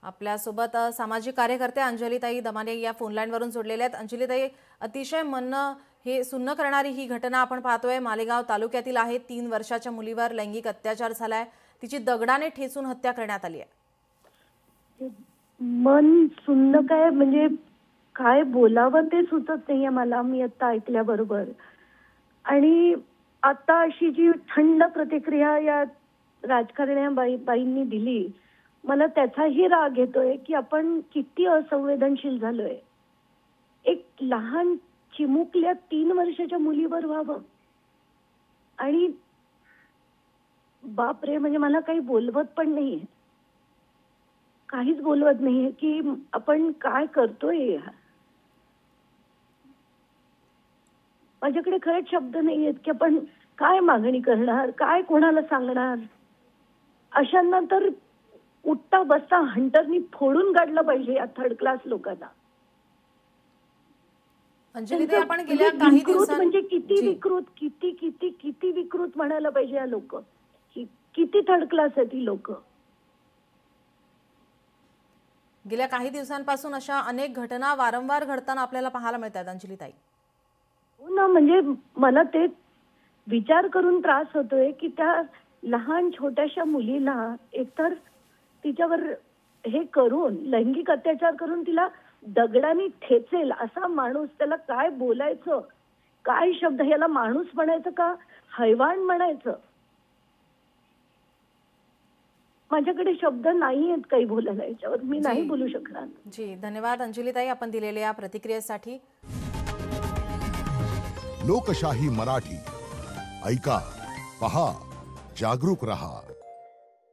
आपल्यासोबत सामाजिक कार्यकर्ते अंजलीताई दमाने या फोनलाईन वरून जोडलेले आहेत। अंजलीताई, अतिशय मन हे सुन्न करणारी ही घटना आपण पाहतोय। मालेगाव तालुक्यातील आहे। 3 वर्षाच्या मुलीवर लैंगिक अत्याचार झालाय। तिची दगडाने ठेचून हत्या करण्यात आली आहे। मन सुन्न काय म्हणजे काय बोलावं ते सुचत नाहीये मला, मी आता ऐकल्याबरोबर। आणि आता अशी जी थंड प्रतिक्रिया या राजकारण्या बाईंनी दिली, मला त्याचाही राग येतोय की आपण किती असंवेदनशील झालोय। एक लहान चिमुकल्या 3 वर्षाच्या मुलीवर व्हावं आणि बापरे, म्हणजे मला काही बोलवत पण नाहीये, काहीच बोलवत नाहीये की आपण काय करतोय। माझ्याकडे खरंच शब्द नाहीयेत की आपण काय मागणी करणार, काय कोणाला सांगणार। अशांना तर उठता बसता हंटरनी फोडून काढलं पाहिजे या थर्ड क्लास लोकांना। अंजलीताई, आपण गेल्या काही दिवसांत म्हणजे किती विकृत, किती किती किती विकृत म्हणायला पाहिजे या लोक, किती थर्ड क्लास आहेत ही लोक। गेल्या काही दिवसांपासून अशा अनेक घटना वारंवार घडताना आपल्याला पाहायला मिळतात अंजलीताई। हो ना, म्हणजे मला ते विचार करून त्रास होतोय की त्या लहान छोट्याशा मुलीला एकतर तिच्यावर हे करून लैंगिक अत्याचार करून तिला दगडाने ठेचेल असा माणूस, त्याला काय बोलायचं, काय शब्द, याला माणूस म्हणायचं का हैवान म्हणायचं। माझ्याकडे शब्द नाही आहेत काही बोलायला, याच्यावर मी नाही बोलू शकणार। जी, धन्यवाद अंजलीताई आपण दिलेल्या प्रतिक्रियेसाठी। लोकशाही मराठी ऐका, पहा, जागरूक रहा।